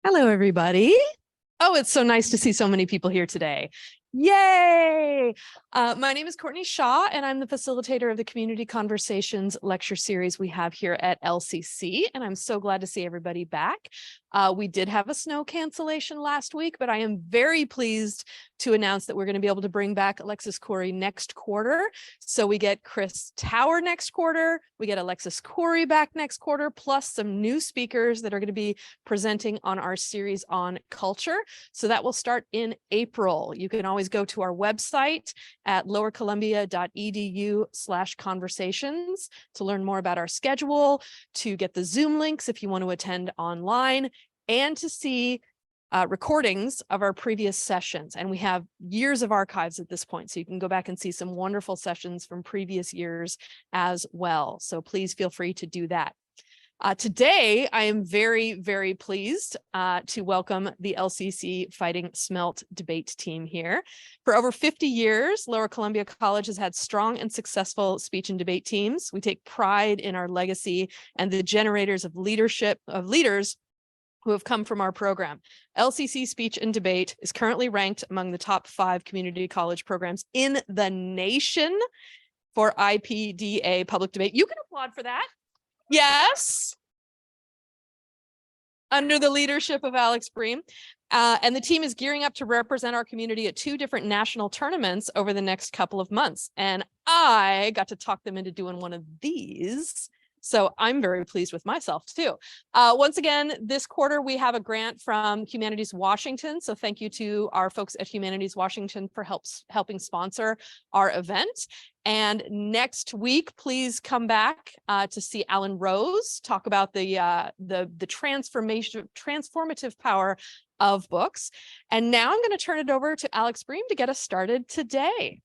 Hello, everybody. Oh, it's so nice to see so many people here today. Yay! My name is Courtney Shaw, and I'm the facilitator of the Community Conversations lecture series we have here at LCC, and I'm so glad to see everybody back. We did have a snow cancellation last week, but I am very pleased to announce that we're going to be able to bring back Alexis Corey next quarter. So we get Chris Tower next quarter, we get Alexis Corey back next quarter, plus some new speakers that are going to be presenting on our series on culture. So that will start in April. You can always go to our website at lowercolumbia.edu/conversations to learn more about our schedule, to get the Zoom links if you want to attend online, and to see recordings of our previous sessions. And we have years of archives at this point, so you can go back and see some wonderful sessions from previous years as well. So please feel free to do that. Today, I am very, very pleased to welcome the LCC Fighting Smelt debate team here. For over 50 years, Lower Columbia College has had strong and successful speech and debate teams. We take pride in our legacy and the generators of leaders who have come from our program. LCC Speech and Debate is currently ranked among the top 5 community college programs in the nation for IPDA public debate. You can applaud for that. Yes. Under the leadership of Alex Bream. And the team is gearing up to represent our community at 2 different national tournaments over the next couple of months. And I got to talk them into doing one of these. So I'm very pleased with myself too. Once again, this quarter, we have a grant from Humanities Washington. So thank you to our folks at Humanities Washington for helping sponsor our event. And next week, please come back to see Alan Rose talk about the transformative power of books. And now I'm going to turn it over to Alex Bream to get us started today.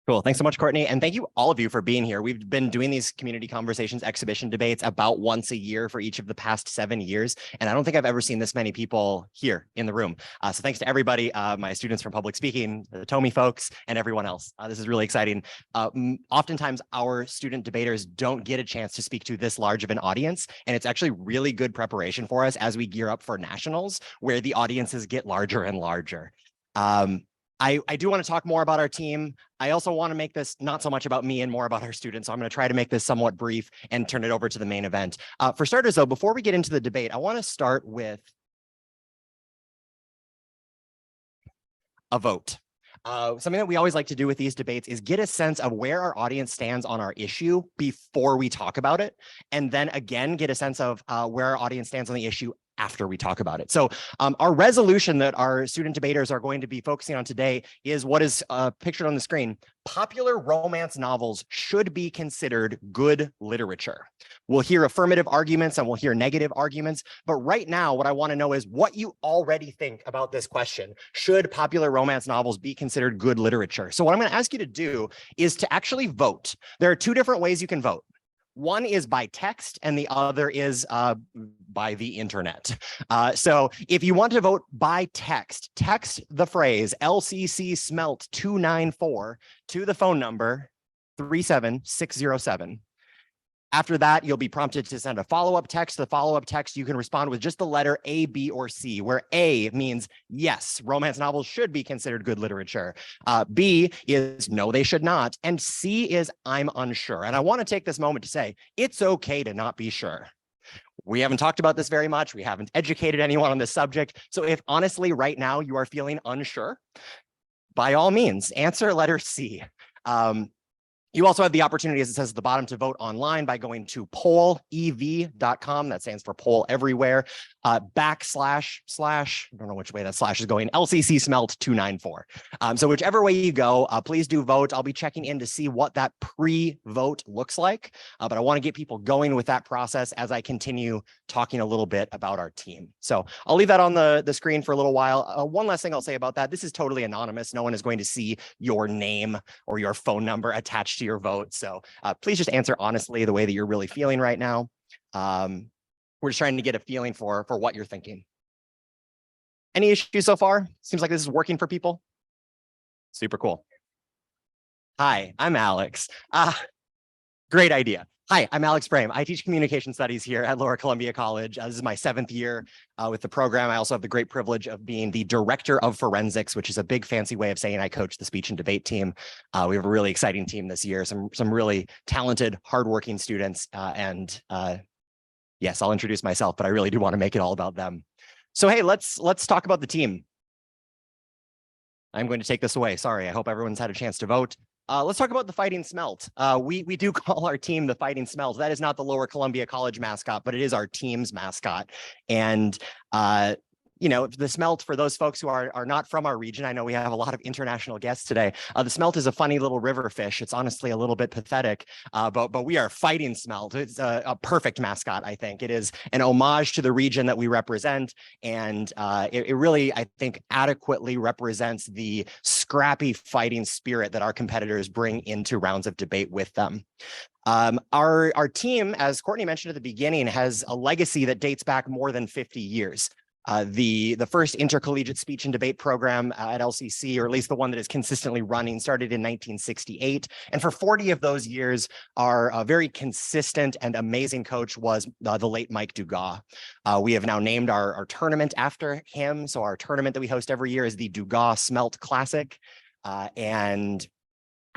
Cool. Thanks so much, Courtney. And thank you all of you for being here. We've been doing these community conversations, exhibition debates about once a year for each of the past 7 years. And I don't think I've ever seen this many people here in the room. So thanks to everybody, my students from public speaking, the TOMI folks, and everyone else. This is really exciting. Oftentimes, our student debaters don't get a chance to speak to this large of an audience. And it's actually really good preparation for us as we gear up for nationals, where the audiences get larger and larger. I do want to talk more about our team. I also want to make this not so much about me and more about our students. So I'm going to try to make this somewhat brief and turn it over to the main event. For starters, though, before we get into the debate, I want to start with a vote. Something that we always like to do with these debates is get a sense of where our audience stands on our issue before we talk about it. And then again, get a sense of where our audience stands on the issue after we talk about it. So our resolution that our student debaters are going to be focusing on today is what is pictured on the screen. Popular romance novels should be considered good literature. We'll hear affirmative arguments and we'll hear negative arguments. But right now, what I want to know is what you already think about this question. Should popular romance novels be considered good literature? So what I'm going to ask you to do is to actually vote. There are 2 different ways you can vote. One is by text and the other is by the internet. So if you want to vote by text, text the phrase LCC Smelt 294 to the phone number 37607. After that, you'll be prompted to send a follow-up text. The follow-up text, you can respond with just the letter A, B, or C, where A means yes, romance novels should be considered good literature. B is no, they should not. And C is I'm unsure. And I want to take this moment to say it's okay to not be sure. We haven't talked about this very much. We haven't educated anyone on this subject. So if honestly right now you are feeling unsure, by all means, answer letter C. You also have the opportunity, as it says at the bottom, to vote online by going to pollev.com. That stands for poll everywhere. / I don't know which way that slash is going, LCC Smelt 294. So whichever way you go, please do vote. I'll be checking in to see what that pre-vote looks like. But I want to get people going with that process as I continue talking a little bit about our team. So I'll leave that on the screen for a little while. One last thing I'll say about that. This is totally anonymous. No one is going to see your name or your phone number attached to your vote. So please just answer honestly the way that you're really feeling right now. We're just trying to get a feeling for what you're thinking. Any issues so far? Seems like this is working for people. Super cool. Hi, I'm Alex. Great idea. Hi, I'm Alex Brame. I teach communication studies here at Lower Columbia College. This is my 7th year with the program. I also have the great privilege of being the director of forensics, which is a big fancy way of saying I coach the speech and debate team. We have a really exciting team this year, some really talented, hardworking students. Yes, I'll introduce myself, but I really do want to make it all about them. So hey, let's talk about the team. I'm going to take this away. Sorry, I hope everyone's had a chance to vote. Let's talk about the Fighting Smelt. We do call our team the Fighting Smelt. That is not the Lower Columbia College mascot, but it is our team's mascot. And you know, the smelt, for those folks who are not from our region, I know we have a lot of international guests today. The smelt is a funny little river fish. It's honestly a little bit pathetic, but we are Fighting Smelt. It's a perfect mascot, I think. It is an homage to the region that we represent, and it really, I think, adequately represents the scrappy fighting spirit that our competitors bring into rounds of debate with them. Our team, as Courtney mentioned at the beginning, has a legacy that dates back more than 50 years. The first intercollegiate speech and debate program at LCC, or at least the one that is consistently running, started in 1968. And for 40 of those years, our very consistent and amazing coach was the late Mike Dugas. We have now named our tournament after him. So our tournament that we host every year is the Dugas Smelt Classic. And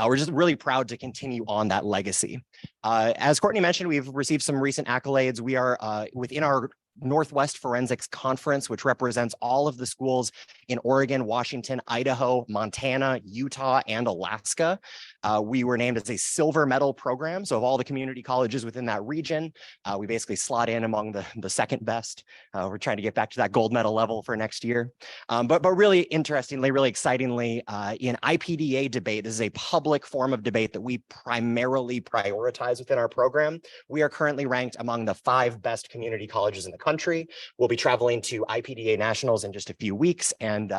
we're just really proud to continue on that legacy. As Courtney mentioned, we've received some recent accolades. We are within our Northwest Forensics Conference, which represents all of the schools in Oregon, Washington, Idaho, Montana, Utah, and Alaska. We were named as a silver medal program. So of all the community colleges within that region, we basically slot in among the second best. We're trying to get back to that gold medal level for next year. But really interestingly, really excitingly, in IPDA debate, this is a public form of debate that we primarily prioritize within our program. We are currently ranked among the 5 best community colleges in the country. We'll be traveling to IPDA Nationals in just a few weeks. And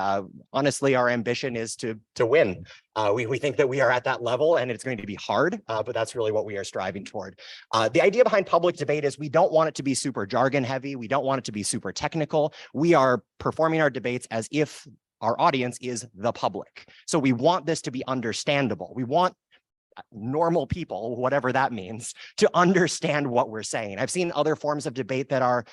honestly, our ambition is to win. We think that we are at that level, and it's going to be hard, but that's really what we are striving toward. The idea behind public debate is we don't want it to be super jargon heavy. We don't want it to be super technical. We are performing our debates as if our audience is the public. So we want this to be understandable. We want normal people, whatever that means, to understand what we're saying. I've seen other forms of debate that are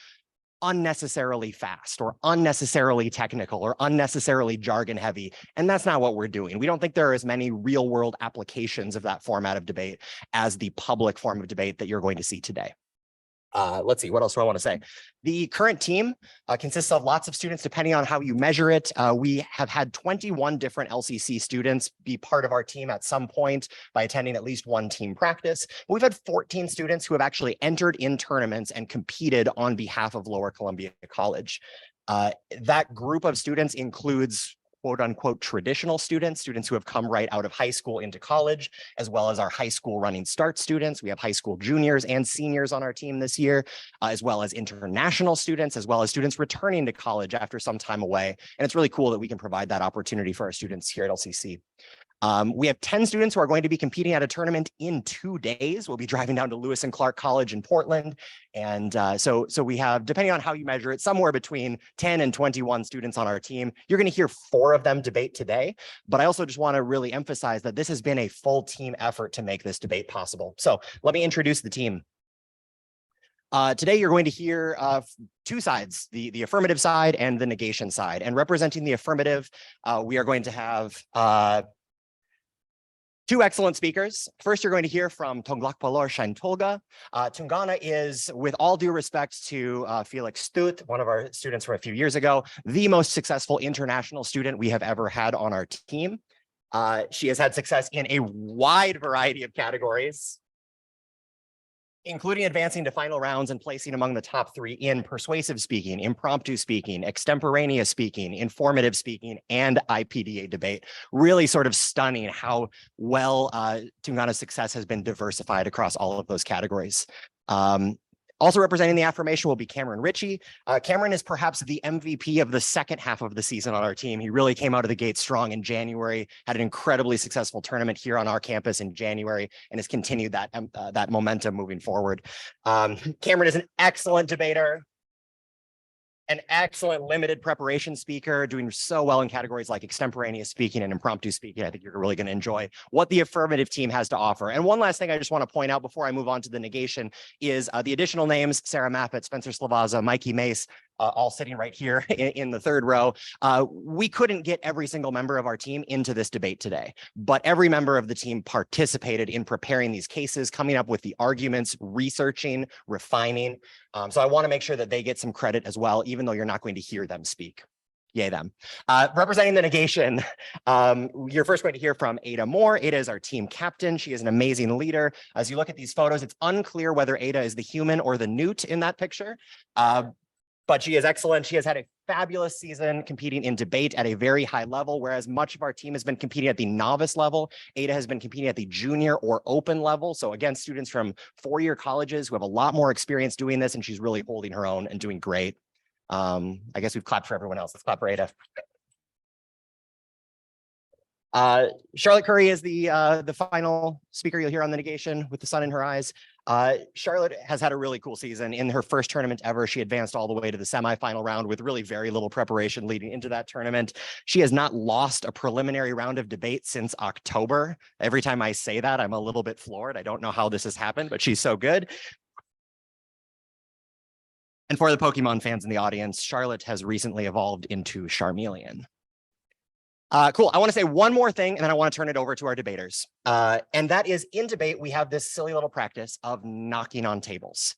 unnecessarily fast or unnecessarily technical or unnecessarily jargon heavy. And that's not what we're doing. We don't think there are as many real world applications of that format of debate as the public form of debate that you're going to see today. Let's see, what else do I want to say? The current team consists of lots of students, depending on how you measure it. We have had 21 different LCC students be part of our team at some point by attending at least one team practice. We've had 14 students who have actually entered in tournaments and competed on behalf of Lower Columbia College. That group of students includes quote unquote traditional students who have come right out of high school into college, as well as our high school running start students. We have high school juniors and seniors on our team this year, as well as international students, as well as students returning to college after some time away. And it's really cool that we can provide that opportunity for our students here at LCC. We have 10 students who are going to be competing at a tournament in 2 days. We'll be driving down to Lewis and Clark College in Portland. And so we have, depending on how you measure it, somewhere between 10 and 21 students on our team. You're going to hear 4 of them debate today. But I also just want to really emphasize that this has been a full team effort to make this debate possible. So let me introduce the team. Today, you're going to hear 2 sides, the affirmative side and the negation side. And representing the affirmative, we are going to have 2 excellent speakers. First, you're going to hear from Tonglakpalor Shantolga. Tungana is, with all due respect to Felix Stut, one of our students from a few years ago, the most successful international student we have ever had on our team. She has had success in a wide variety of categories, including advancing to final rounds and placing among the top 3 in persuasive speaking, impromptu speaking, extemporaneous speaking, informative speaking, and IPDA debate. Really sort of stunning how well Tungana's success has been diversified across all of those categories. Also representing the affirmation will be Cameron Ritchie. Cameron is perhaps the MVP of the second half of the season on our team. He really came out of the gate strong in January, had an incredibly successful tournament here on our campus in January, and has continued that momentum moving forward. Cameron is an excellent debater, an excellent limited preparation speaker, doing so well in categories like extemporaneous speaking and impromptu speaking. I think you're really going to enjoy what the affirmative team has to offer. And one last thing I just want to point out before I move on to the negation is the additional names: Sarah Mappett, Spencer Slavaza, Mikey Mace, all sitting right here in the third row. We couldn't get every single member of our team into this debate today, but every member of the team participated in preparing these cases, coming up with the arguments, researching, refining. So I want to make sure that they get some credit as well, even though you're not going to hear them speak. Yay them. Representing the negation, you're first going to hear from Ada Moore. Ada is our team captain. She is an amazing leader. As you look at these photos, it's unclear whether Ada is the human or the newt in that picture. But she is excellent. She has had a fabulous season competing in debate at a very high level, whereas much of our team has been competing at the novice level. Ada has been competing at the junior or open level. So again, students from four-year colleges who have a lot more experience doing this, and she's really holding her own and doing great. I guess we've clapped for everyone else. Let's clap for Ada. Charlotte Curry is the final speaker you'll hear on the negation with the sun in her eyes. Charlotte has had a really cool season. In her first tournament ever, she advanced all the way to the semifinal round with really very little preparation leading into that tournament. She has not lost a preliminary round of debate since October. Every time I say that, I'm a little bit floored. I don't know how this has happened, but she's so good. And for the Pokemon fans in the audience, Charlotte has recently evolved into Charmeleon. Cool. I want to say one more thing, and then I want to turn it over to our debaters. And that is, in debate, we have this silly little practice of knocking on tables.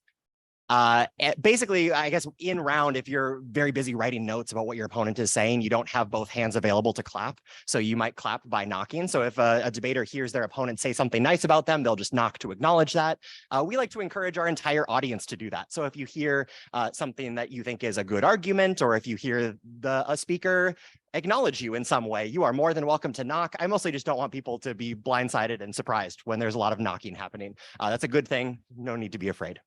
Basically, I guess in round, if you're very busy writing notes about what your opponent is saying, you don't have both hands available to clap. So you might clap by knocking. So if a debater hears their opponent say something nice about them, they'll just knock to acknowledge that. We like to encourage our entire audience to do that. So if you hear something that you think is a good argument, or if you hear a speaker acknowledge you in some way, you are more than welcome to knock. I mostly just don't want people to be blindsided and surprised when there's a lot of knocking happening. That's a good thing. No need to be afraid.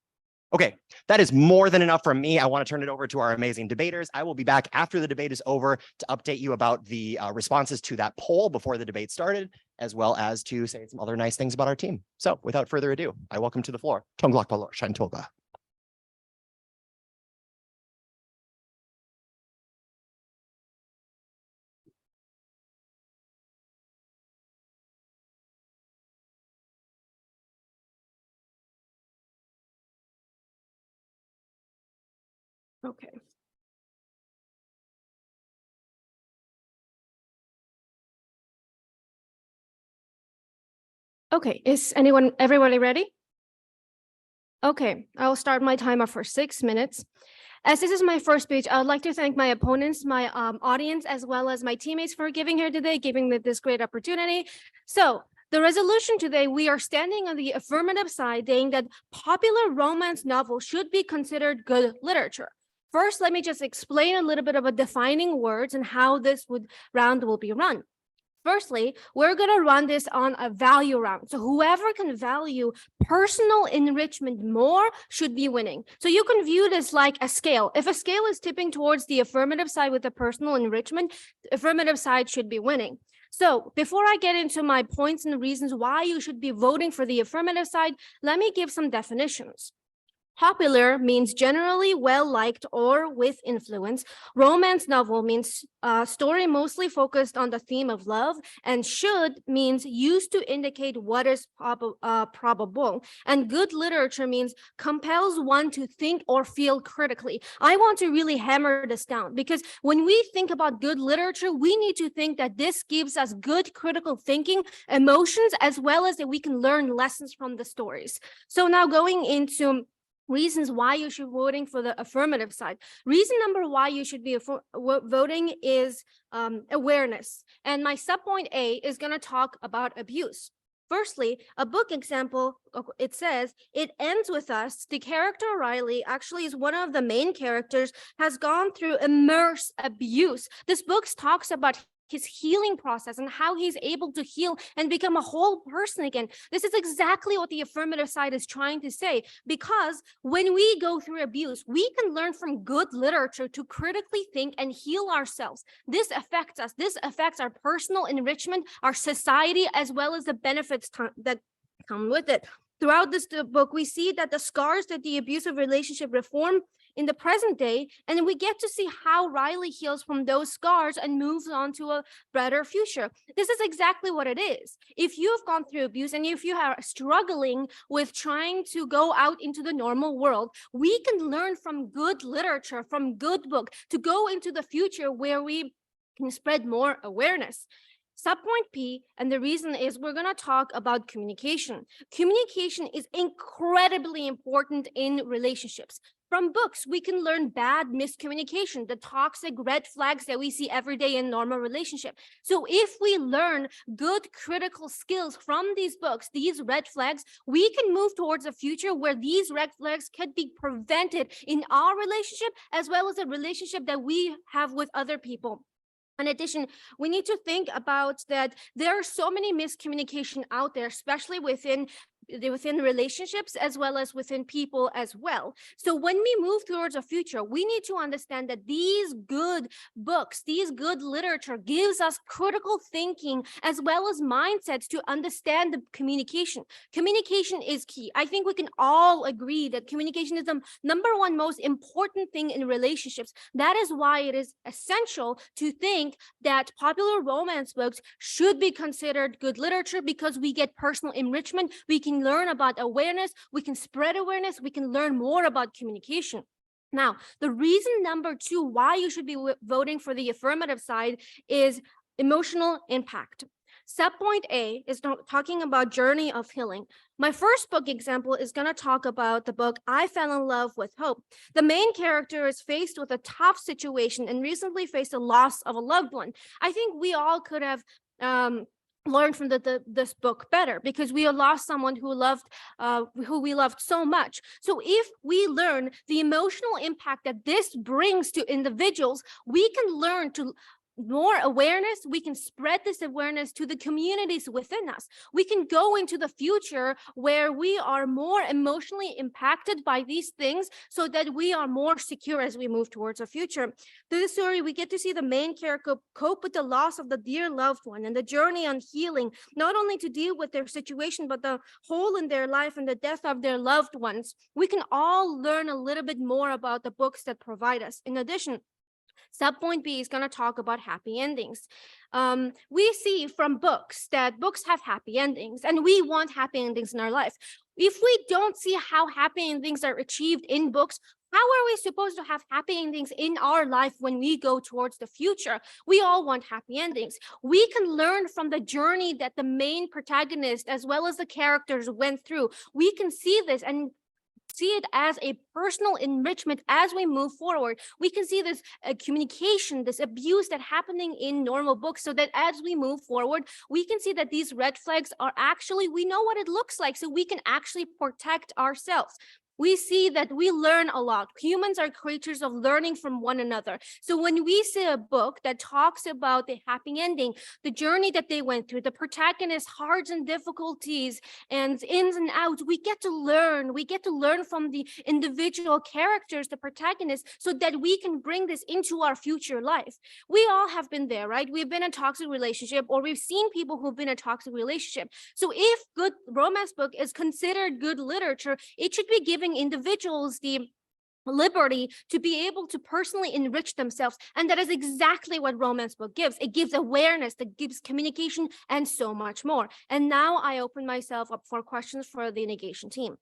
Okay, that is more than enough from me. I want to turn it over to our amazing debaters. I will be back after the debate is over to update you about the responses to that poll before the debate started, as well as to say some other nice things about our team. So without further ado, I welcome to the floor Tonglak Palor Shantoga. Okay. Okay, is everybody ready? Okay, I'll start my timer for 6 minutes. As this is my first speech, I would like to thank my opponents, my audience, as well as my teammates for giving here today, giving me this great opportunity. So the resolution today, we are standing on the affirmative side, saying that popular romance novels should be considered good literature. First, let me just explain a little bit about defining words and how this round will be run. Firstly, we're going to run this on a value round. So whoever can value personal enrichment more should be winning. So you can view this like a scale. If a scale is tipping towards the affirmative side with the personal enrichment, the affirmative side should be winning. So before I get into my points and reasons why you should be voting for the affirmative side, let me give some definitions. Popular means generally well-liked or with influence. Romance novel means story mostly focused on the theme of love, and should means used to indicate what is probable. And good literature means compels one to think or feel critically. I want to really hammer this down, because when we think about good literature, we need to think that this gives us good critical thinking, emotions, as well as that we can learn lessons from the stories. So now going into reasons why you should be voting for the affirmative side. Reason number why you should be voting is awareness. And my subpoint A is going to talk about abuse. Firstly, a book example, it says, it ends with us. The character Riley actually is one of the main characters, has gone through immense abuse. This book talks about his healing process and how he's able to heal and become a whole person again. This is exactly what the affirmative side is trying to say, because when we go through abuse, we can learn from good literature to critically think and heal ourselves. This affects us. This affects our personal enrichment, our society, as well as the benefits that come with it. Throughout this book, we see that the scars that the abusive relationship reform in the present day, and we get to see how Riley heals from those scars and moves on to a better future. This is exactly what it is. If you've gone through abuse and if you are struggling with trying to go out into the normal world, we can learn from good literature, from good book, to go into the future where we can spread more awareness. Subpoint P, and the reason is we're going to talk about communication. Communication is incredibly important in relationships. From books, we can learn bad miscommunication, the toxic red flags that we see every day in normal relationship. So if we learn good critical skills from these books, these red flags, we can move towards a future where these red flags could be prevented in our relationship as well as a relationship that we have with other people. In addition, we need to think about that there are so many miscommunication out there, especially within relationships as well as within people as well. So when we move towards a future, we need to understand that these good books, these good literature gives us critical thinking as well as mindsets to understand the communication. Communication is key. I think we can all agree that communication is the number one most important thing in relationships. That is why it is essential to think that popular romance books should be considered good literature, because we get personal enrichment, we can learn about awareness, we can spread awareness, we can learn more about communication. Now, the reason number 2 why you should be voting for the affirmative side is emotional impact. Subpoint A is talking about journey of healing. My first book example is going to talk about the book I Fell in Love with Hope. The main character is faced with a tough situation and recently faced a loss of a loved one. I think we all could have learn from this book better, because we lost someone who we loved so much. So if we learn the emotional impact that this brings to individuals, we can learn to more awareness, we can spread this awareness to the communities within us. We can go into the future where we are more emotionally impacted by these things so that we are more secure as we move towards a future. Through the story, we get to see the main character cope with the loss of the dear loved one and the journey on healing, not only to deal with their situation, but the hole in their life and the death of their loved ones. We can all learn a little bit more about the books that provide us. In addition, Subpoint B is going to talk about happy endings. We see from books that books have happy endings, and we want happy endings in our life. If we don't see how happy endings are achieved in books, how are we supposed to have happy endings in our life when we go towards the future? We all want happy endings. We can learn from the journey that the main protagonist as well as the characters went through. We can see this and see it as a personal enrichment as we move forward. We can see this communication, this abuse that happening in normal books, so that as we move forward, we can see that these red flags are actually, we know what it looks like, so we can actually protect ourselves. We see that we learn a lot. Humans are creatures of learning from one another. So when we see a book that talks about the happy ending, the journey that they went through, the protagonist's hearts and difficulties and ins and outs, we get to learn. We get to learn from the individual characters, the protagonists, so that we can bring this into our future life. We all have been there, right? We've been in a toxic relationship, or we've seen people who've been in a toxic relationship. So if good romance book is considered good literature, it should be given individuals the liberty to be able to personally enrich themselves. And that is exactly what romance book gives. It gives awareness, that gives communication, and so much more. And now I open myself up for questions for the negation team.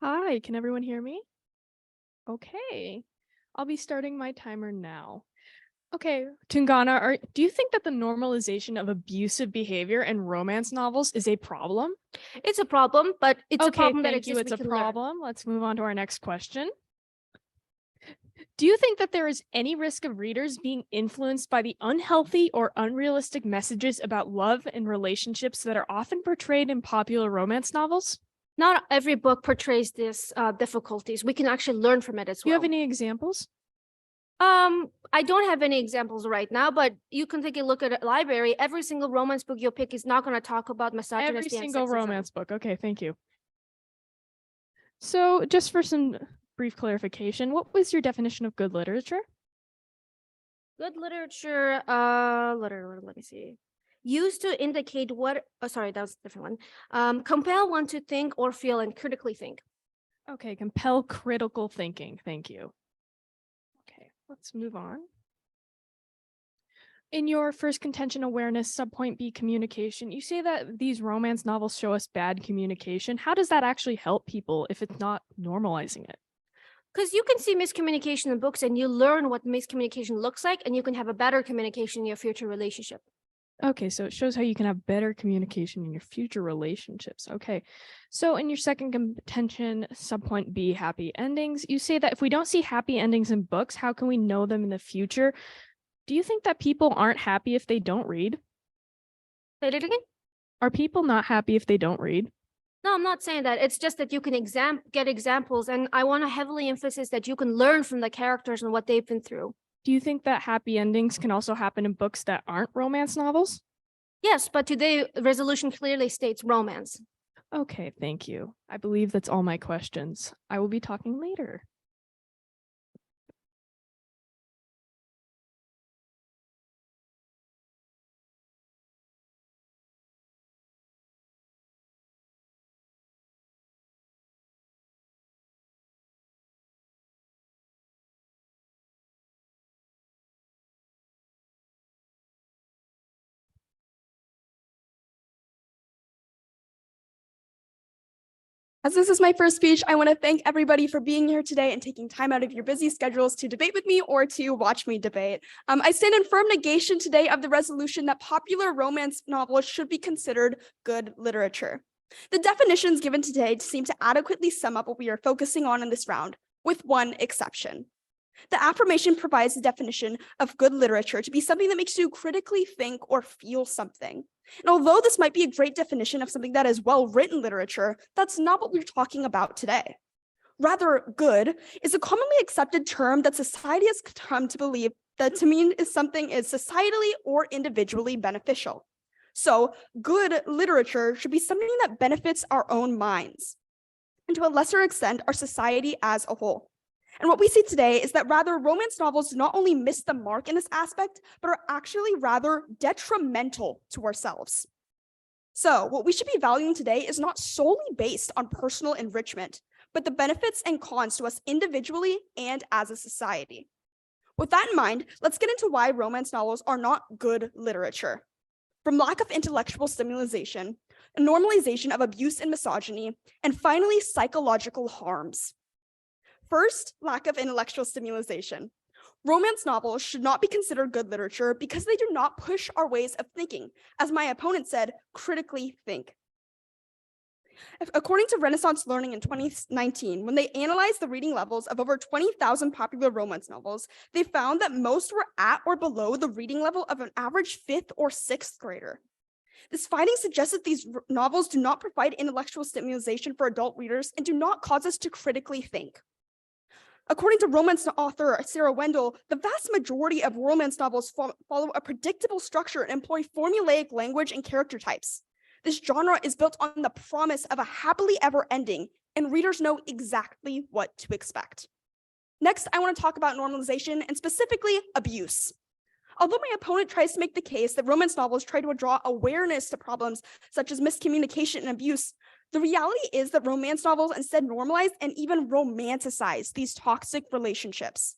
Hi, can everyone hear me? Okay, I'll be starting my timer now. Okay, Tungana, do you think that the normalization of abusive behavior in romance novels is a problem? It's a problem, but it's a problem that thank you. exists. It's a problem. Let's move on to our next question. Do you think that there is any risk of readers being influenced by the unhealthy or unrealistic messages about love and relationships that are often portrayed in popular romance novels? Not every book portrays these difficulties. We can actually learn from it as well. Do you have any examples? I don't have any examples right now, but you can take a look at a library. Every single romance book you'll pick is not going to talk about misogyny. Every single romance book. Okay, thank you. So just for some brief clarification, what was your definition of good literature? Good literature, let me see. Used to indicate what, oh, sorry, that was a different one. Compel one to think or feel and critically think. Okay, compel critical thinking. Thank you. Okay, let's move on. In your first contention awareness, subpoint B communication, you say that these romance novels show us bad communication. How does that actually help people if it's not normalizing it? Because you can see miscommunication in books and you learn what miscommunication looks like, and you can have a better communication in your future relationship. Okay, so it shows how you can have better communication in your future relationships. Okay, so in your second contention, subpoint B, happy endings, you say that if we don't see happy endings in books, how can we know them in the future? Do you think that people aren't happy if they don't read? Say it again? Are people not happy if they don't read? No, I'm not saying that. It's just that you can get examples, and I want to heavily emphasize that you can learn from the characters and what they've been through. Do you think that happy endings can also happen in books that aren't romance novels? Yes, but today resolution clearly states romance. Okay, thank you. I believe that's all my questions. I will be talking later. As this is my first speech, I want to thank everybody for being here today and taking time out of your busy schedules to debate with me or to watch me debate. I stand in firm negation today of the resolution that popular romance novels should be considered good literature. The definitions given today seem to adequately sum up what we are focusing on in this round, with one exception. The affirmation provides the definition of good literature to be something that makes you critically think or feel something. And although this might be a great definition of something that is well-written literature, that's not what we're talking about today. Rather, good is a commonly accepted term that society has come to believe that to mean is something is societally or individually beneficial. So good literature should be something that benefits our own minds, and to a lesser extent, our society as a whole. And what we see today is that rather romance novels do not only miss the mark in this aspect, but are actually rather detrimental to ourselves. So what we should be valuing today is not solely based on personal enrichment, but the benefits and cons to us individually and as a society. With that in mind, let's get into why romance novels are not good literature. From lack of intellectual stimulation, a normalization of abuse and misogyny, and finally, psychological harms. First, lack of intellectual stimulation. Romance novels should not be considered good literature because they do not push our ways of thinking. As my opponent said, critically think. According to Renaissance Learning in 2019, when they analyzed the reading levels of over 20,000 popular romance novels, they found that most were at or below the reading level of an average 5th or 6th grader. This finding suggests that these novels do not provide intellectual stimulation for adult readers and do not cause us to critically think. According to romance author Sarah Wendell, the vast majority of romance novels follow a predictable structure and employ formulaic language and character types. This genre is built on the promise of a happily ever ending, and readers know exactly what to expect. Next, I want to talk about normalization and specifically abuse. Although my opponent tries to make the case that romance novels try to draw awareness to problems such as miscommunication and abuse, the reality is that romance novels instead normalize and even romanticize these toxic relationships.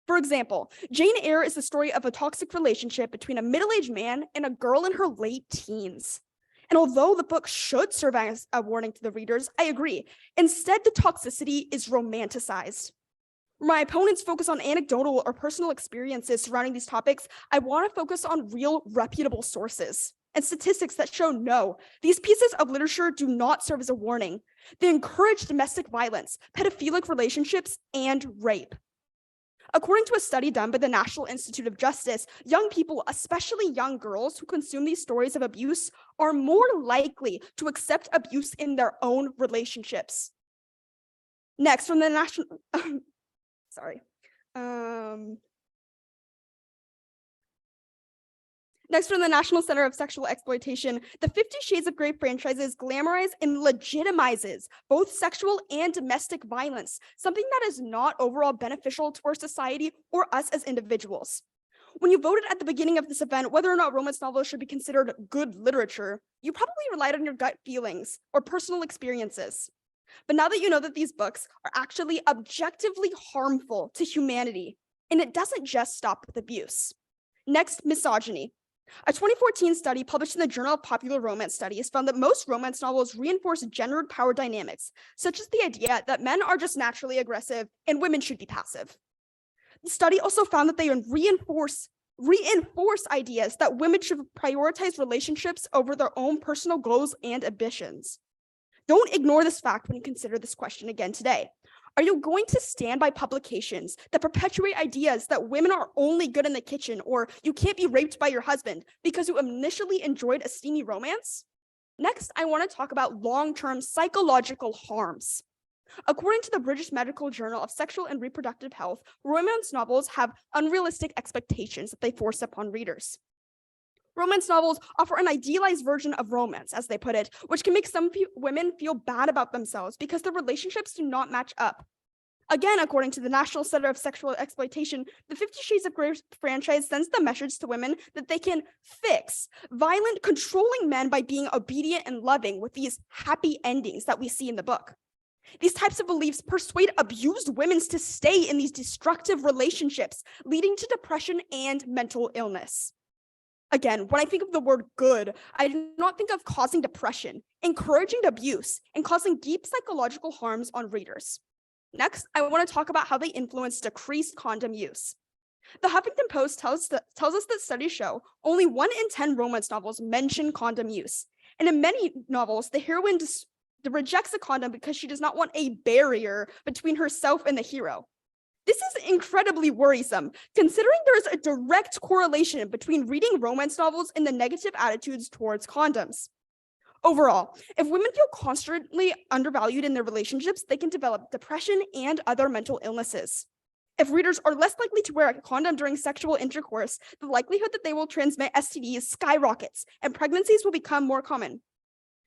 For example, Jane Eyre is the story of a toxic relationship between a middle-aged man and a girl in her late teens. And although the book should serve as a warning to the readers, I agree. Instead, the toxicity is romanticized. My opponents focus on anecdotal or personal experiences surrounding these topics. I want to focus on real, reputable sources and statistics that show no, these pieces of literature do not serve as a warning. They encourage domestic violence, pedophilic relationships, and rape. According to a study done by the National Institute of Justice, young people, especially young girls who consume these stories of abuse, are more likely to accept abuse in their own relationships. Next, from the National... Next, from the National Center of Sexual Exploitation, the 50 Shades of Grey franchises glamorize and legitimizes both sexual and domestic violence, something that is not overall beneficial to our society or us as individuals. When you voted at the beginning of this event whether or not romance novels should be considered good literature, you probably relied on your gut feelings or personal experiences. But now that you know that these books are actually objectively harmful to humanity, and it doesn't just stop with abuse. Next, misogyny. A 2014 study published in the Journal of Popular Romance Studies found that most romance novels reinforce gendered power dynamics, such as the idea that men are just naturally aggressive and women should be passive. The study also found that they reinforce ideas that women should prioritize relationships over their own personal goals and ambitions. Don't ignore this fact when you consider this question again today. Are you going to stand by publications that perpetuate ideas that women are only good in the kitchen or you can't be raped by your husband because you initially enjoyed a steamy romance? Next, I want to talk about long-term psychological harms. According to the British Medical Journal of Sexual and Reproductive Health, romance novels have unrealistic expectations that they force upon readers. Romance novels offer an idealized version of romance, as they put it, which can make some women feel bad about themselves because their relationships do not match up. Again, according to the National Center of Sexual Exploitation, the 50 Shades of Grey franchise sends the message to women that they can fix violent, controlling men by being obedient and loving with these happy endings that we see in the book. These types of beliefs persuade abused women to stay in these destructive relationships, leading to depression and mental illness. Again, when I think of the word good, I do not think of causing depression, encouraging abuse, and causing deep psychological harms on readers. Next, I want to talk about how they influence decreased condom use. The Huffington Post tells us that studies show only 1 in 10 romance novels mention condom use. And in many novels, the heroine rejects a condom because she does not want a barrier between herself and the hero. This is incredibly worrisome, considering there is a direct correlation between reading romance novels and the negative attitudes towards condoms. Overall, if women feel constantly undervalued in their relationships, they can develop depression and other mental illnesses. If readers are less likely to wear a condom during sexual intercourse, the likelihood that they will transmit STDs skyrockets and pregnancies will become more common.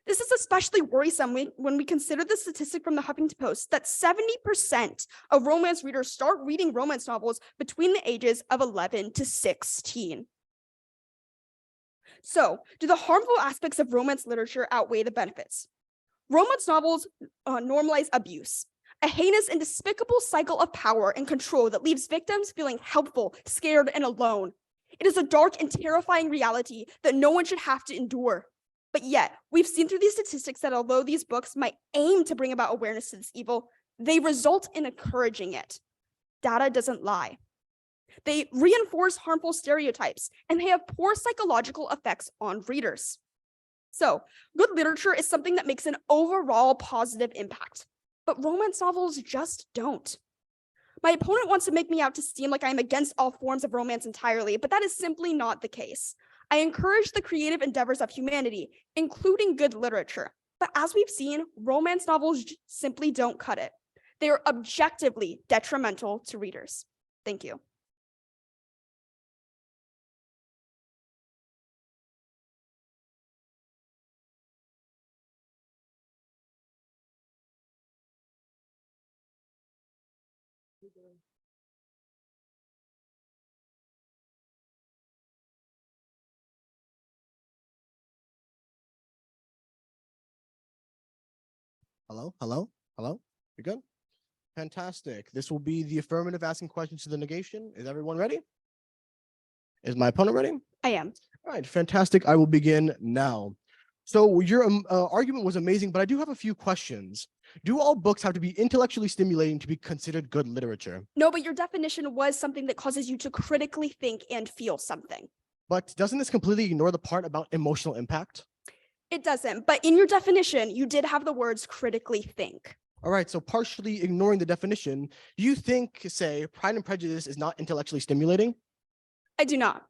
This is especially worrisome when we consider the statistic from the Huffington Post that 70% of romance readers start reading romance novels between the ages of 11 to 16. So, do the harmful aspects of romance literature outweigh the benefits? Romance novels normalize abuse, a heinous and despicable cycle of power and control that leaves victims feeling helpless, scared, and alone. It is a dark and terrifying reality that no one should have to endure. But yet, we've seen through these statistics that although these books might aim to bring about awareness to this evil, they result in encouraging it. Data doesn't lie. They reinforce harmful stereotypes, and they have poor psychological effects on readers. So, good literature is something that makes an overall positive impact, but romance novels just don't. My opponent wants to make me out to seem like I'm against all forms of romance entirely, but that is simply not the case. I encourage the creative endeavors of humanity, including good literature. But as we've seen, romance novels simply don't cut it. They are objectively detrimental to readers. Thank you. Hello, hello, hello. You good? Fantastic. This will be the affirmative asking questions to the negation. Is everyone ready? Is my opponent ready? I am. All right, fantastic. I will begin now. So your argument was amazing, but I do have a few questions. Do all books have to be intellectually stimulating to be considered good literature? No, but your definition was something that causes you to critically think and feel something. But doesn't this completely ignore the part about emotional impact? It doesn't, but in your definition, you did have the words critically think. All right, so partially ignoring the definition, do you think, say, Pride and Prejudice is not intellectually stimulating? I do not.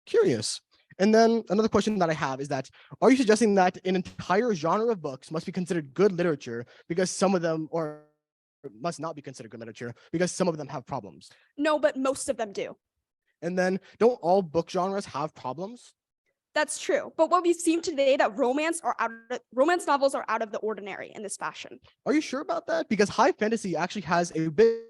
Curious. And then another question that I have is that, are you suggesting that an entire genre of books must be considered good literature because some of them, or must not be considered good literature because some of them have problems? No, but most of them do. And then don't all book genres have problems? That's true. But what we've seen today that romance novels are out of the ordinary in this fashion. Are you sure about that? Because high fantasy actually has a bit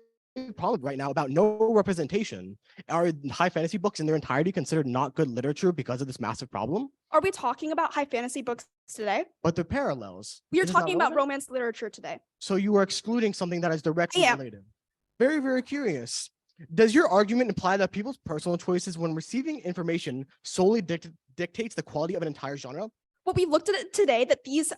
problem right now about no representation. Are high fantasy books in their entirety considered not good literature because of this massive problem? Are we talking about high fantasy books today? But they're parallels. We are Is this not talking about relevant? romance literature today. So you are excluding something that is directly am. related. Very, very curious. Does your argument imply that people's personal choices when receiving information solely dictates the quality of an entire genre? Well, we looked at it today that these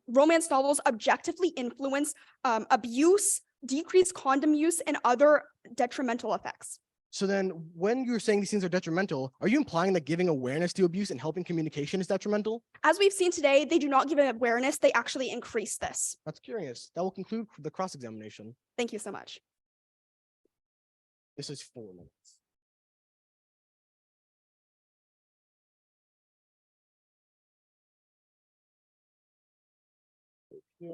romance novels objectively influence abuse, decreased condom use, and other detrimental effects. So then when you're saying these things are detrimental, are you implying that giving awareness to abuse and helping communication is detrimental? As we've seen today, they do not give an awareness, they actually increase this. That's curious. That will conclude the cross-examination. Thank you so much. This is 4 minutes. Yeah.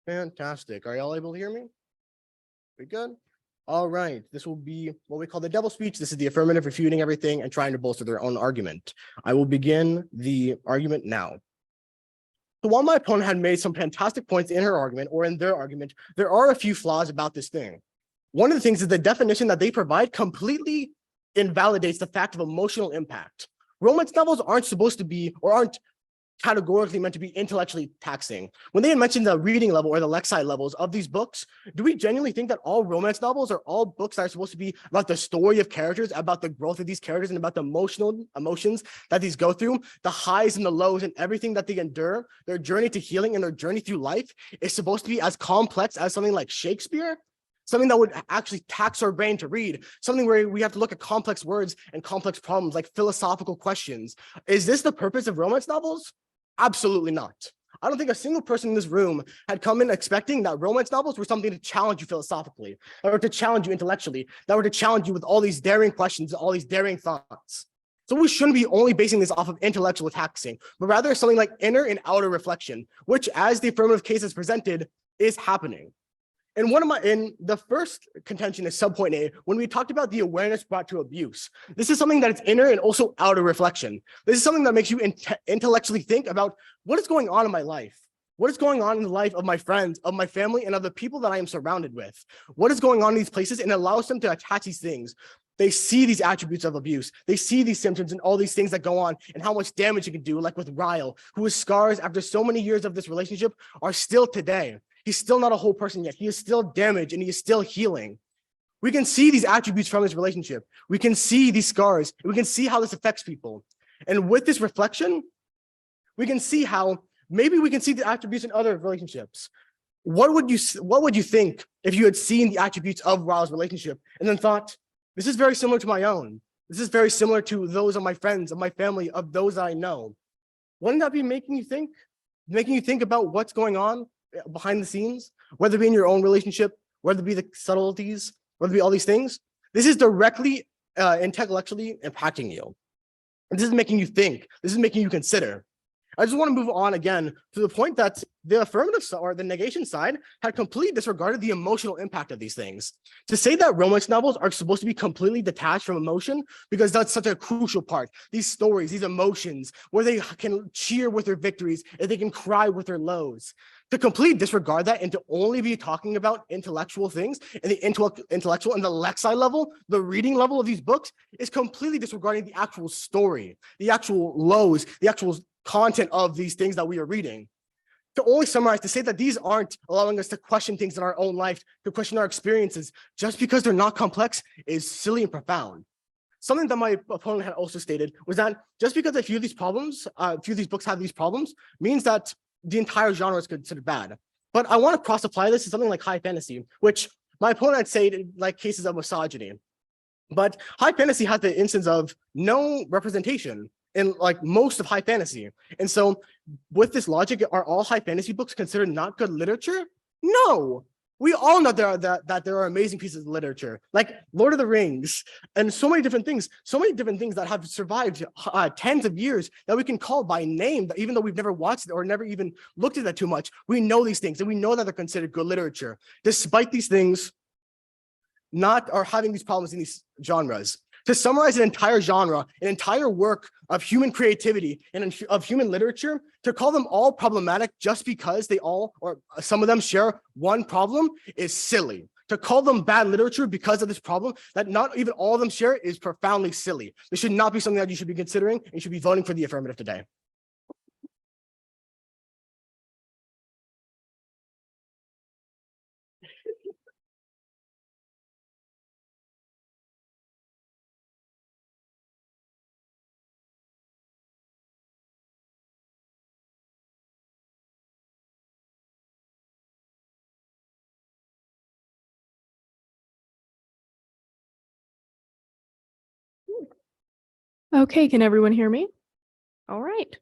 Fantastic. Are y'all able to hear me? We good? All right. This will be what we call the double speech. This is the affirmative refuting everything and trying to bolster their own argument. I will begin the argument now. So while my opponent had made some fantastic points in her argument or in their argument, there are a few flaws about this thing. One of the things is the definition that they provide completely invalidates the fact of emotional impact. Romance novels aren't supposed to be or aren't categorically meant to be intellectually taxing. When they mentioned the reading level or the Lexile levels of these books, do we genuinely think that all romance novels are all books that are supposed to be about the story of characters, about the growth of these characters, and about the emotions that these go through, the highs and the lows and everything that they endure, their journey to healing and their journey through life is supposed to be as complex as something like Shakespeare? Something that would actually tax our brain to read, something where we have to look at complex words and complex problems like philosophical questions. Is this the purpose of romance novels? Absolutely not. I don't think a single person in this room had come in expecting that romance novels were something to challenge you philosophically, that were to challenge you intellectually, that were to challenge you with all these daring questions, all these daring thoughts. So we shouldn't be only basing this off of intellectual taxing, but rather something like inner and outer reflection, which as the affirmative case is presented, is happening. And in the first contention is subpoint A, when we talked about the awareness brought to abuse, this is something that is inner and also outer reflection. This is something that makes you intellectually think about what is going on in my life. What is going on in the life of my friends, of my family, and of the people that I am surrounded with? What is going on in these places, and allows them to attach these things. They see these attributes of abuse. They see these symptoms and all these things that go on and how much damage it can do, like with Ryle, whose scars after so many years of this relationship are still today. He's still not a whole person yet. He is still damaged and he is still healing. We can see these attributes from his relationship. We can see these scars. And we can see how this affects people. And with this reflection, we can see how maybe we can see the attributes in other relationships. What would you think if you had seen the attributes of Ryle's relationship and then thought, this is very similar to my own. This is very similar to those of my friends, of my family, of those that I know. Wouldn't that be making you think about what's going on behind the scenes, whether it be in your own relationship, whether it be the subtleties, whether it be all these things? This is directly intellectually impacting you. And this is making you think. This is making you consider. I just want to move on again to the point that the affirmative or the negation side had completely disregarded the emotional impact of these things. To say that romance novels are supposed to be completely detached from emotion, because that's such a crucial part. These stories, these emotions, where they can cheer with their victories and they can cry with their lows. To completely disregard that and to only be talking about intellectual things and the intellectual and the Lexile level, the reading level of these books, is completely disregarding the actual story, the actual lows, the actual content of these things that we are reading. To only summarize, to say that these aren't allowing us to question things in our own life, to question our experiences, just because they're not complex, is silly and profound. Something that my opponent had also stated was that just because a few of these books have these problems, means that the entire genre is considered bad. But I want to cross-apply this to something like high fantasy, which my opponent had said like cases of misogyny. But high fantasy has the instance of no representation in like most of high fantasy. And so with this logic, are all high fantasy books considered not good literature? No. We all know that there are amazing pieces of literature, like Lord of the Rings, and so many different things that have survived tens of years that we can call by name, that even though we've never watched it or never even looked at that too much, we know these things and we know that they're considered good literature, despite these things not or having these problems in these genres. To summarize an entire genre, an entire work of human creativity and of human literature, to call them all problematic just because they all or some of them share one problem is silly. To call them bad literature because of this problem that not even all of them share is profoundly silly. This should not be something that you should be considering, and you should be voting for the affirmative today. Okay, can everyone hear me? All right.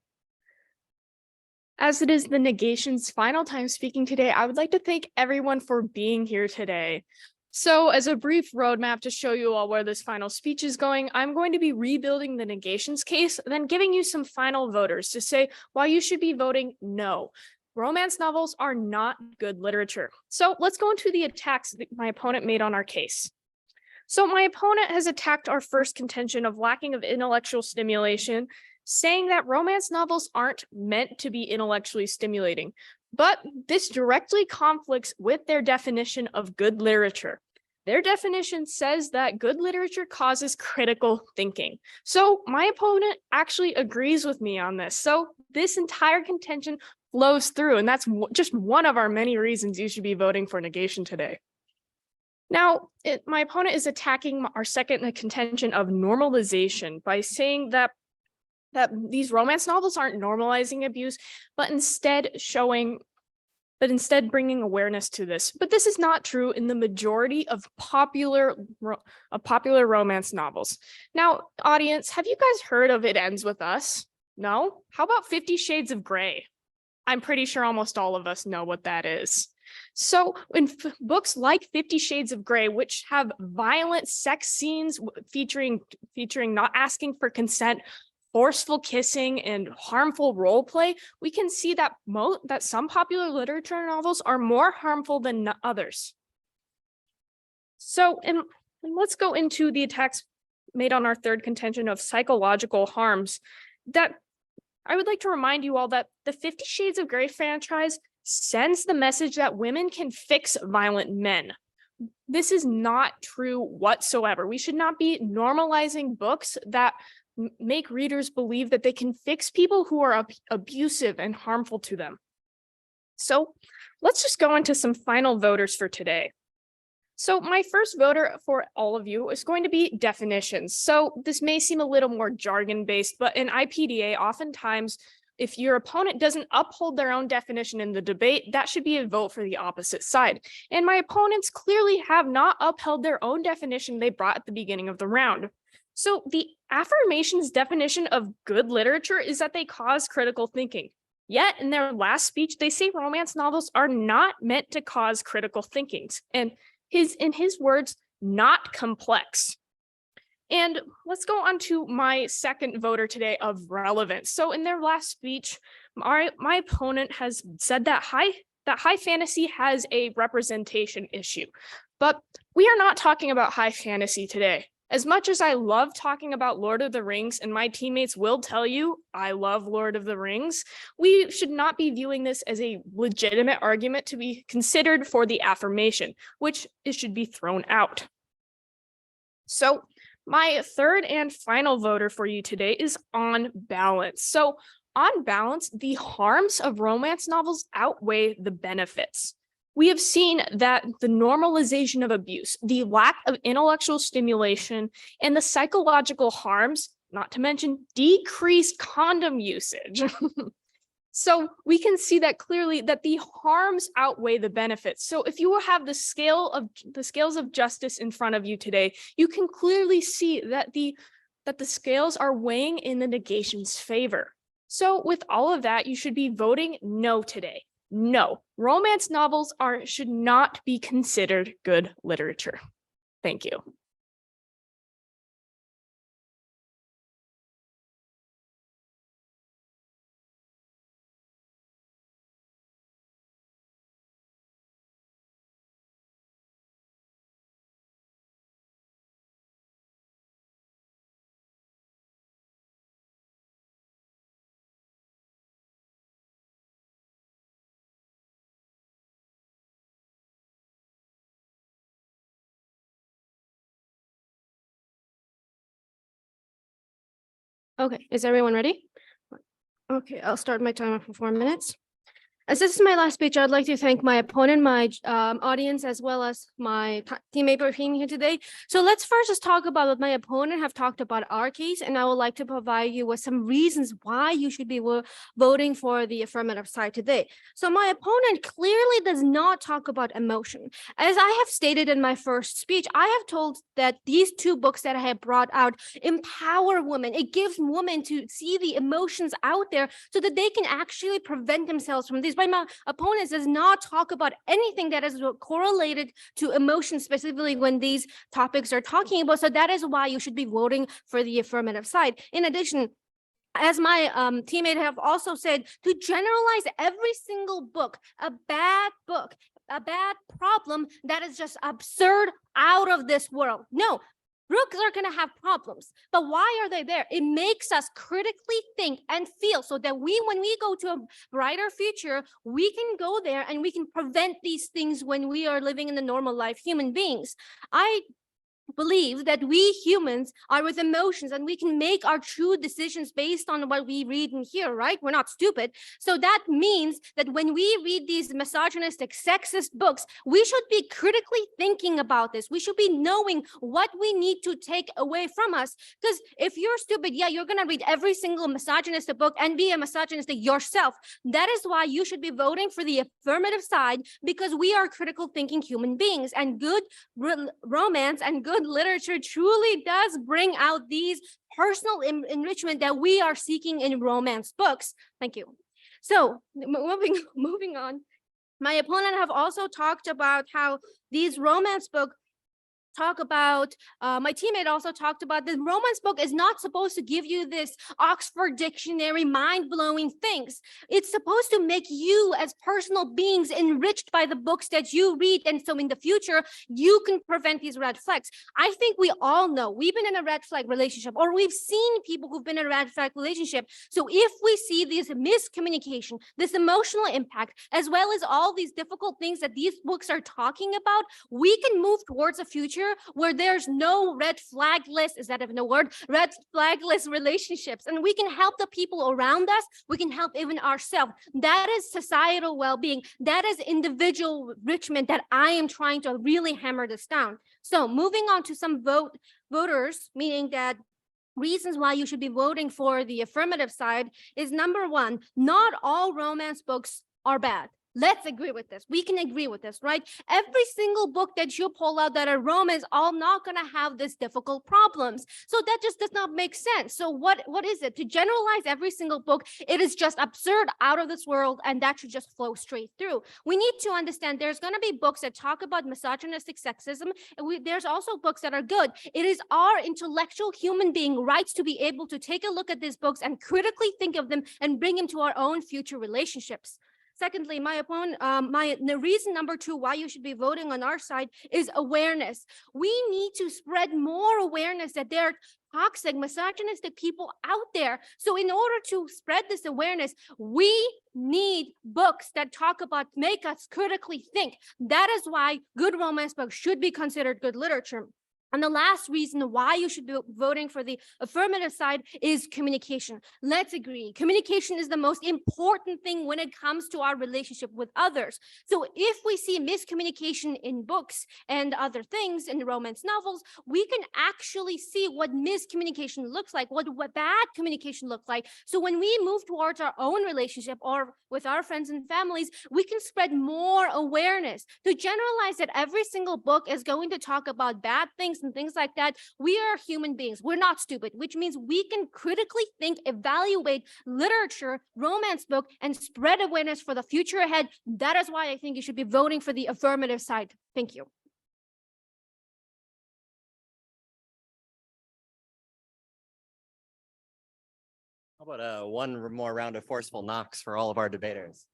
As it is the negation's final time speaking today, I would like to thank everyone for being here today. So as a brief roadmap to show you all where this final speech is going, I'm going to be rebuilding the negations case, then giving you some final voters to say why you should be voting no. Romance novels are not good literature. So let's go into the attacks that my opponent made on our case. So my opponent has attacked our first contention of lacking of intellectual stimulation, saying that romance novels aren't meant to be intellectually stimulating. But this directly conflicts with their definition of good literature. Their definition says that good literature causes critical thinking. So my opponent actually agrees with me on this. So this entire contention flows through, and that's just one of our many reasons you should be voting for negation today. Now, my opponent is attacking our second contention of normalization by saying that these romance novels aren't normalizing abuse, but instead bringing awareness to this. But this is not true in the majority of popular romance novels. Now, audience, have you guys heard of It Ends With Us? No? How about 50 Shades of Grey? I'm pretty sure almost all of us know what that is. So in books like 50 Shades of Grey, which have violent sex scenes featuring not asking for consent, forceful kissing, and harmful role play, we can see that some popular literature novels are more harmful than others. So and let's go into the attacks made on our third contention of psychological harms. That I would like to remind you all that the 50 Shades of Grey franchise sends the message that women can fix violent men. This is not true whatsoever. We should not be normalizing books that make readers believe that they can fix people who are abusive and harmful to them. So let's just go into some final voters for today. So my first voter for all of you is going to be definitions. So this may seem a little more jargon-based, but in IPDA, oftentimes, if your opponent doesn't uphold their own definition in the debate, that should be a vote for the opposite side. And my opponents clearly have not upheld their own definition they brought at the beginning of the round. So the affirmation's definition of good literature is that they cause critical thinking. Yet in their last speech, they say romance novels are not meant to cause critical thinkings. And in his words, not complex. And let's go on to my second voter today of relevance. So in their last speech, my opponent has said that high fantasy has a representation issue. But we are not talking about high fantasy today. As much as I love talking about Lord of the Rings, and my teammates will tell you I love Lord of the Rings, we should not be viewing this as a legitimate argument to be considered for the affirmation, which it should be thrown out. So my third and final voter for you today is on balance. So on balance, the harms of romance novels outweigh the benefits. We have seen that the normalization of abuse, the lack of intellectual stimulation, and the psychological harms, not to mention decreased condom usage. So we can see that clearly that the harms outweigh the benefits. So if you have the scales of justice in front of you today, you can clearly see that the scales are weighing in the negation's favor. So with all of that, you should be voting no today. No, romance novels should not be considered good literature. Thank you. Okay, is everyone ready? Okay, I'll start my timer for 4 minutes. As this is my last speech, I'd like to thank my opponent, my audience, as well as my teammate for being here today. So let's first just talk about what my opponent have talked about our case, and I would like to provide you with some reasons why you should be voting for the affirmative side today. So my opponent clearly does not talk about emotion. As I have stated in my first speech, I have told that these two books that I have brought out empower women. It gives women to see the emotions out there so that they can actually prevent themselves from these. But my opponent does not talk about anything that is correlated to emotion, specifically when these topics are talking about. So that is why you should be voting for the affirmative side. In addition, as my teammate have also said, to generalize every single book, a bad problem that is just absurd, out of this world. No. Books are going to have problems, but why are they there? It makes us critically think and feel so that when we go to a brighter future, we can go there and we can prevent these things when we are living in the normal life human beings. I believe that we humans are with emotions and we can make our true decisions based on what we read and hear, right? We're not stupid. So that means that when we read these misogynistic, sexist books, we should be critically thinking about this. We should be knowing what we need to take away from us. Because if you're stupid, yeah, you're going to read every single misogynistic book and be a misogynistic yourself. That is why you should be voting for the affirmative side, because we are critical thinking human beings, and good romance and good literature truly does bring out these personal enrichment that we are seeking in romance books. Thank you. So moving on, my opponent have also talked about how these romance books talk about, my teammate also talked about the romance book is not supposed to give you this Oxford Dictionary mind-blowing things. It's supposed to make you as personal beings enriched by the books that you read, and so in the future you can prevent these red flags. I think we all know we've been in a red flag relationship, or we've seen people who've been in a red flag relationship. So if we see this miscommunication, this emotional impact, as well as all these difficult things that these books are talking about, we can move towards a future where there's no red flagless, is that even a word? Red flagless relationships. And we can help the people around us. We can help even ourselves. That is societal well-being. That is individual enrichment that I am trying to really hammer this down. So moving on to some voters, meaning that reasons why you should be voting for the affirmative side is, number one, not all romance books are bad. Let's agree with this. We can agree with this, right? Every single book that you pull out that are romance are not going to have this difficult problems. So that just does not make sense. So what is it? To generalize every single book, it is just absurd, out of this world, and that should just flow straight through. We need to understand there's going to be books that talk about misogynistic sexism, and there's also books that are good. It is our intellectual human being rights to be able to take a look at these books and critically think of them and bring them to our own future relationships. Secondly, the reason number two why you should be voting on our side is awareness. We need to spread more awareness that there are toxic, misogynistic people out there. So in order to spread this awareness, we need books that talk about, make us critically think. That is why good romance books should be considered good literature. And the last reason why you should be voting for the affirmative side is communication. Let's agree. Communication is the most important thing when it comes to our relationship with others. So if we see miscommunication in books and other things in romance novels, we can actually see what miscommunication looks like, what bad communication looks like. So when we move towards our own relationship or with our friends and families, we can spread more awareness. To generalize that every single book is going to talk about bad things and things like that, we are human beings. We're not stupid, which means we can critically think, evaluate literature, romance book, and spread awareness for the future ahead. That is why I think you should be voting for the affirmative side. Thank you. How about one more round of forceful knocks for all of our debaters?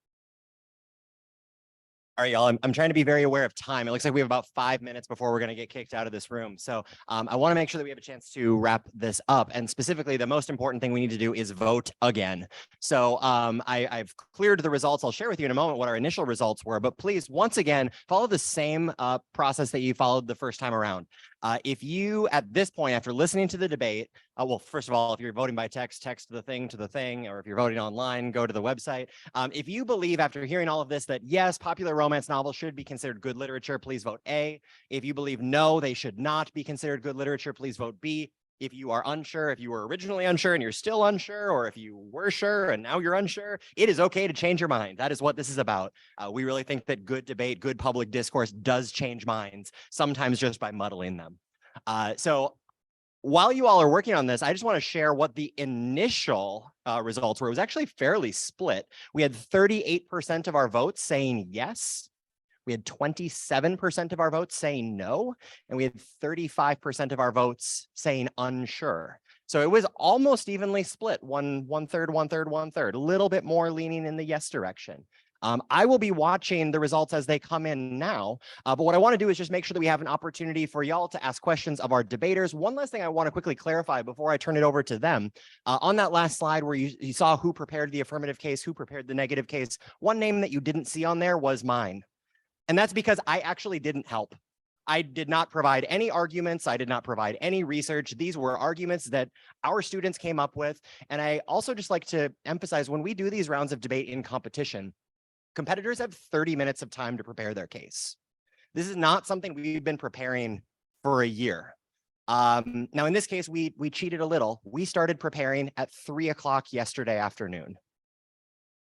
All right, y'all, I'm trying to be very aware of time. It looks like we have about 5 minutes before we're going to get kicked out of this room. So I want to make sure that we have a chance to wrap this up. And specifically, the most important thing we need to do is vote again. So I've cleared the results. I'll share with you in a moment what our initial results were. But please, once again, follow the same process that you followed the first time around. If you, at this point, after listening to the debate, well, first of all, if you're voting by text, text the thing to the thing, or if you're voting online, go to the website. If you believe after hearing all of this that yes, popular romance novels should be considered good literature, please vote A. If you believe no, they should not be considered good literature, please vote B. If you are unsure, if you were originally unsure and you're still unsure, or if you were sure and now you're unsure, it is okay to change your mind. That is what this is about. We really think that good debate, good public discourse does change minds, sometimes just by muddling them. So while you all are working on this, I just want to share what the initial results were. It was actually fairly split. We had 38% of our votes saying yes. We had 27% of our votes saying no, and we had 35% of our votes saying unsure. So it was almost evenly split, one third, a little bit more leaning in the yes direction. I will be watching the results as they come in now, but what I want to do is just make sure that we have an opportunity for y'all to ask questions of our debaters. One last thing I want to quickly clarify before I turn it over to them. On that last slide where you saw who prepared the affirmative case, who prepared the negative case, one name that you didn't see on there was mine. And that's because I actually didn't help. I did not provide any arguments. I did not provide any research. These were arguments that our students came up with. And I also just like to emphasize when we do these rounds of debate in competition, competitors have 30 minutes of time to prepare their case. This is not something we've been preparing for a year. Now, in this case, we cheated a little. We started preparing at 3 o'clock yesterday afternoon.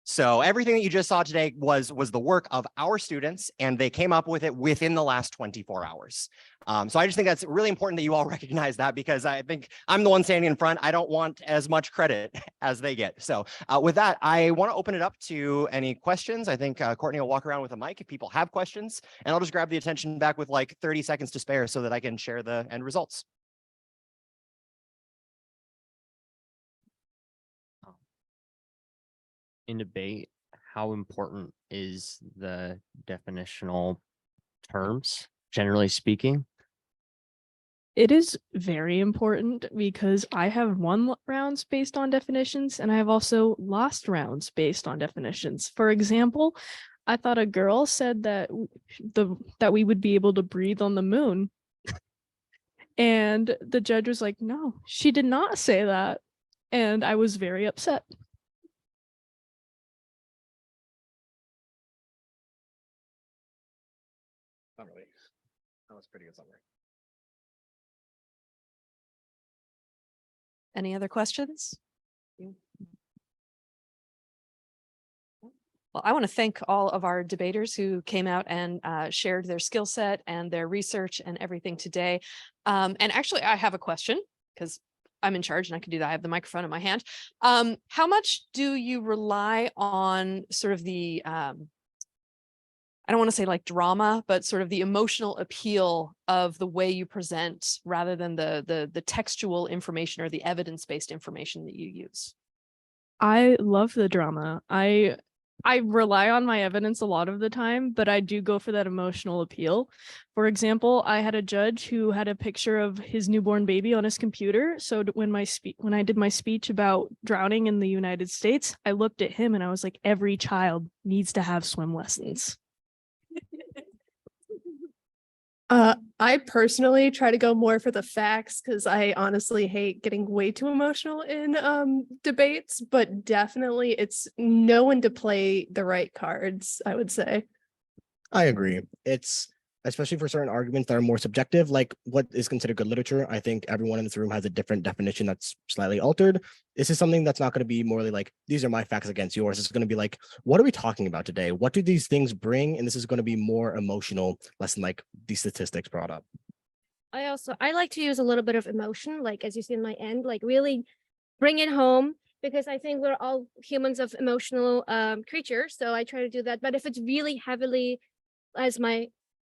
So everything that you just saw today was the work of our students, and they came up with it within the last 24 hours. So I just think that's really important that you all recognize that, because I think I'm the one standing in front. I don't want as much credit as they get. So with that, I want to open it up to any questions. I think Courtney will walk around with a mic if people have questions, and I'll just grab the attention back with like 30 seconds to spare so that I can share the end results. In debate, how important is the definitional terms, generally speaking? It is very important because I have won rounds based on definitions, and I have also lost rounds based on definitions. For example, I thought a girl said that that we would be able to breathe on the moon. And the judge was like, no, she did not say that. And I was very upset. Not really. That was a pretty good summary. Any other questions? Well, I want to thank all of our debaters who came out and shared their skill set and their research and everything today. And actually, I have a question because I'm in charge and I can do that. I have the microphone in my hand. How much do you rely on sort of the I don't want to say like drama, but sort of the emotional appeal of the way you present rather than the textual information or the evidence-based information that you use? I love the drama. I rely on my evidence a lot of the time, but I do go for that emotional appeal. For example, I had a judge who had a picture of his newborn baby on his computer. So when I did my speech about drowning in the United States, I looked at him and I was like, every child needs to have swim lessons. I personally try to go more for the facts because I honestly hate getting way too emotional in debates, but definitely it's knowing to play the right cards, I would say. I agree. It's especially for certain arguments that are more subjective, like what is considered good literature. I think everyone in this room has a different definition that's slightly altered. This is something that's not going to be morally like, these are my facts against yours. It's going to be like, what are we talking about today? What do these things bring? And this is going to be more emotional, less than like the statistics brought up. I like to use a little bit of emotion, like as you see in my end, like really bring it home, because I think we're all humans of emotional creatures. So I try to do that. But if it's really heavily, as my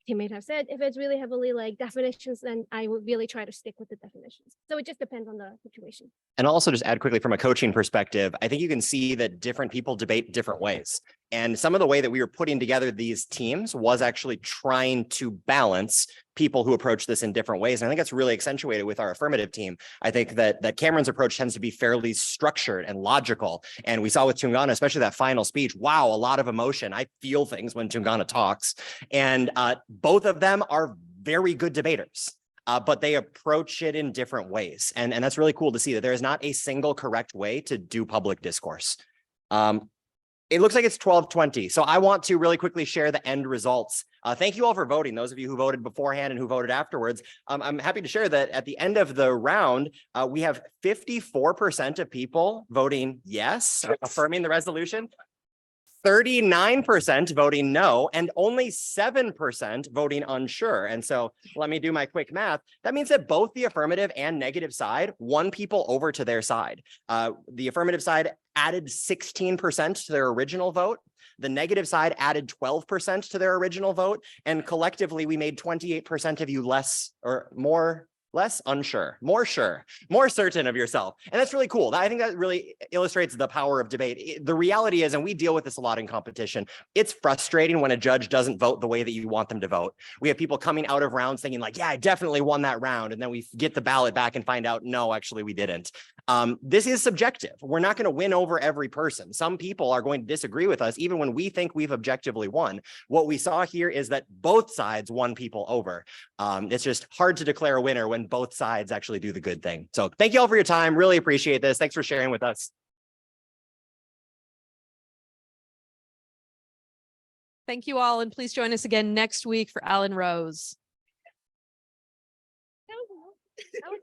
teammate have said, if it's really heavily like definitions, then I would really try to stick with the definitions. So it just depends on the situation. And I'll also just add quickly from a coaching perspective, I think you can see that different people debate different ways. And some of the way that we were putting together these teams was actually trying to balance people who approach this in different ways. And I think that's really accentuated with our affirmative team. I think that Cameron's approach tends to be fairly structured and logical. And we saw with Tungana, especially that final speech, wow, a lot of emotion. I feel things when Tungana talks. And both of them are very good debaters. but they approach it in different ways. And that's really cool to see that there is not a single correct way to do public discourse. It looks like it's 12:20. So I want to really quickly share the end results. Thank you all for voting. Those of you who voted beforehand and who voted afterwards. I'm happy to share that at the end of the round, we have 54% of people voting yes, affirming the resolution, 39% voting no, and only 7% voting unsure. And so let me do my quick math. That means that both the affirmative and negative side won people over to their side. The affirmative side added 16% to their original vote. The negative side added 12% to their original vote. And collectively, we made 28% of you less or more. Less unsure, more sure, more certain of yourself. And that's really cool. I think that really illustrates the power of debate. The reality is, and we deal with this a lot in competition, it's frustrating when a judge doesn't vote the way that you want them to vote. We have people coming out of rounds thinking like, yeah, I definitely won that round. And then we get the ballot back and find out, no, actually we didn't. This is subjective. We're not going to win over every person. Some people are going to disagree with us, even when we think we've objectively won. What we saw here is that both sides won people over. It's just hard to declare a winner when both sides actually do the good thing. So thank you all for your time. Really appreciate this. Thanks for sharing with us. Thank you all, and please join us again next week for Alan Rose. That was